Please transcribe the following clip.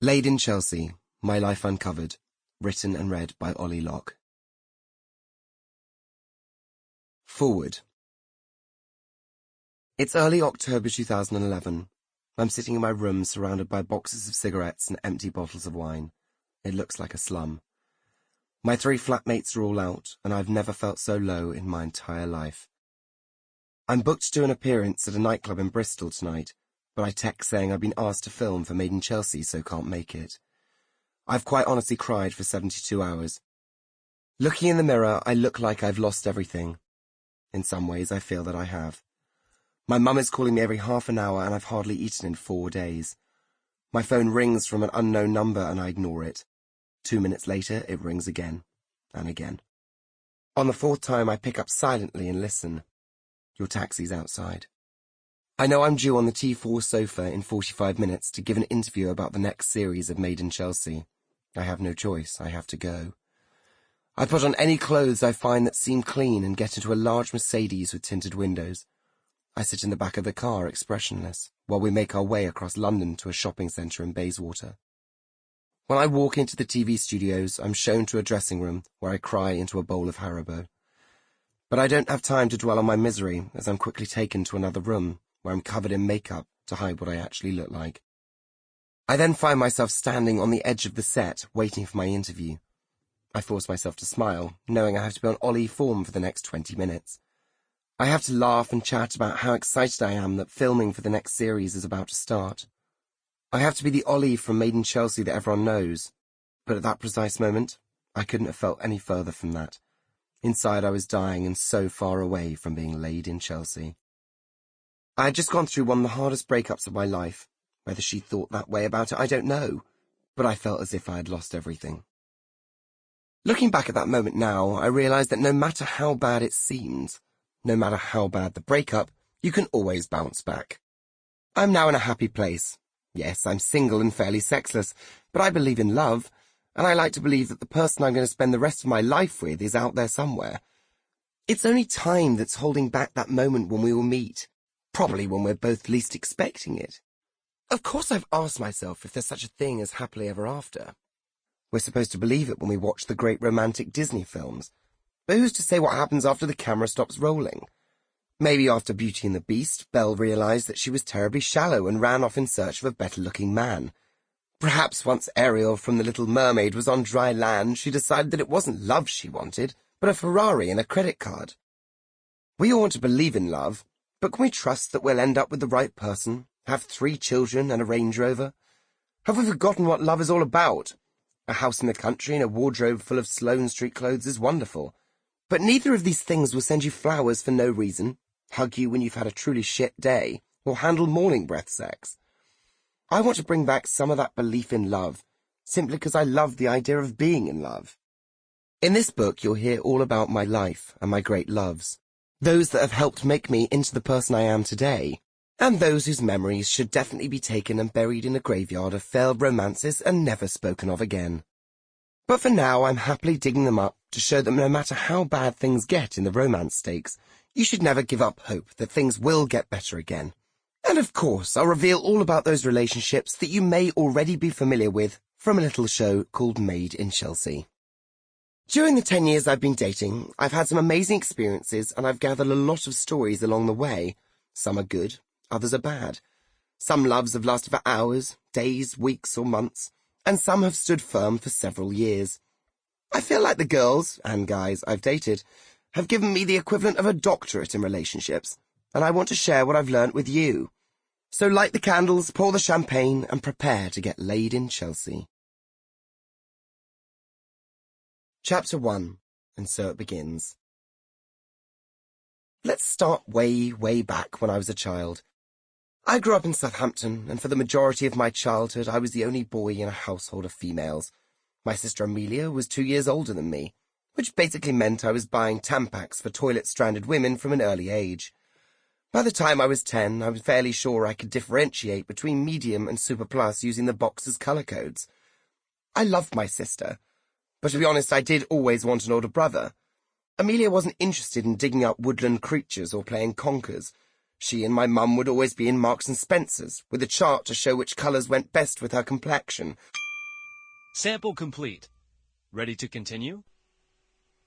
Laid in Chelsea, My Life Uncovered, written and read by Ollie Locke. Forward. It's early October 2011. I'm sitting in my room surrounded by boxes of cigarettes and empty bottles of wine. It looks like a slum. My 3 flatmates are all out, and I've never felt so low in my entire life. I'm booked to do an appearance at a nightclub in Bristol tonight, but I text saying I've been asked to film for Made in Chelsea, so can't make it. I've quite honestly cried for 72 hours. Looking in the mirror, I look like I've lost everything. In some ways, I feel that I have. My mum is calling me every half an hour, and I've hardly eaten in 4 days. My phone rings from an unknown number, and I ignore it. 2 minutes later, it rings again, and again. On the 4th time, I pick up silently and listen. Your taxi's outside. I know I'm due on the T4 sofa in 45 minutes to give an interview about the next series of Made in Chelsea. I have no choice. I have to go. I put on any clothes I find that seem clean and get into a large Mercedes with tinted windows. I sit in the back of the car, expressionless, while we make our way across London to a shopping centre in Bayswater. When I walk into the TV studios, I'm shown to a dressing room where I cry into a bowl of Haribo. But I don't have time to dwell on my misery, as I'm quickly taken to another room, where I'm covered in makeup to hide what I actually look like. I then find myself standing on the edge of the set, waiting for my interview. I force myself to smile, knowing I have to be on Ollie form for the next 20 minutes. I have to laugh and chat about how excited I am that filming for the next series is about to start. I have to be the Ollie from Made in Chelsea that everyone knows, but at that precise moment, I couldn't have felt any further from that. Inside I was dying and so far away from being laid in Chelsea. I had just gone through one of the hardest breakups of my life. Whether she thought that way about it, I don't know, but I felt as if I had lost everything. Looking back at that moment now, I realised that no matter how bad it seems, no matter how bad the breakup, you can always bounce back. I'm now in a happy place. Yes, I'm single and fairly sexless, but I believe in love, and I like to believe that the person I'm going to spend the rest of my life with is out there somewhere. It's only time that's holding back that moment when we will meet, probably when we're both least expecting it. Of course I've asked myself if there's such a thing as happily ever after. We're supposed to believe it when we watch the great romantic Disney films, but who's to say what happens after the camera stops rolling? Maybe after Beauty and the Beast, Belle realised that she was terribly shallow and ran off in search of a better-looking man. Perhaps once Ariel from The Little Mermaid was on dry land, she decided that it wasn't love she wanted, but a Ferrari and a credit card. We all want to believe in love, but can we trust that we'll end up with the right person, have 3 children and a Range Rover? Have we forgotten what love is all about? A house in the country and a wardrobe full of Sloane Street clothes is wonderful, but neither of these things will send you flowers for no reason, hug you when you've had a truly shit day, or handle morning breath sex. I want to bring back some of that belief in love, simply because I love the idea of being in love. In this book, you'll hear all about my life and my great loves, those that have helped make me into the person I am today, and those whose memories should definitely be taken and buried in a graveyard of failed romances and never spoken of again. But for now, I'm happily digging them up to show that no matter how bad things get in the romance stakes, you should never give up hope that things will get better again. And of course, I'll reveal all about those relationships that you may already be familiar with from a little show called Made in Chelsea. During the 10 years I've been dating, I've had some amazing experiences and I've gathered a lot of stories along the way. Some are good, others are bad. Some loves have lasted for hours, days, weeks or months, and some have stood firm for several years. I feel like the girls, and guys I've dated, have given me the equivalent of a doctorate in relationships, and I want to share what I've learnt with you. So light the candles, pour the champagne, and prepare to get laid in Chelsea. Chapter 1, and so it begins. Let's start way, way back when I was a child. I grew up in Southampton, and for the majority of my childhood I was the only boy in a household of females. My sister Amelia was 2 years older than me, which basically meant I was buying Tampax for toilet-stranded women from an early age. By the time I was 10, I was fairly sure I could differentiate between medium and super plus using the box's colour codes. I loved my sister, but to be honest, I did always want an older brother. Amelia wasn't interested in digging up woodland creatures or playing conkers. She and my mum would always be in Marks and Spencer's, with a chart to show which colours went best with her complexion. Sample complete. Ready to continue?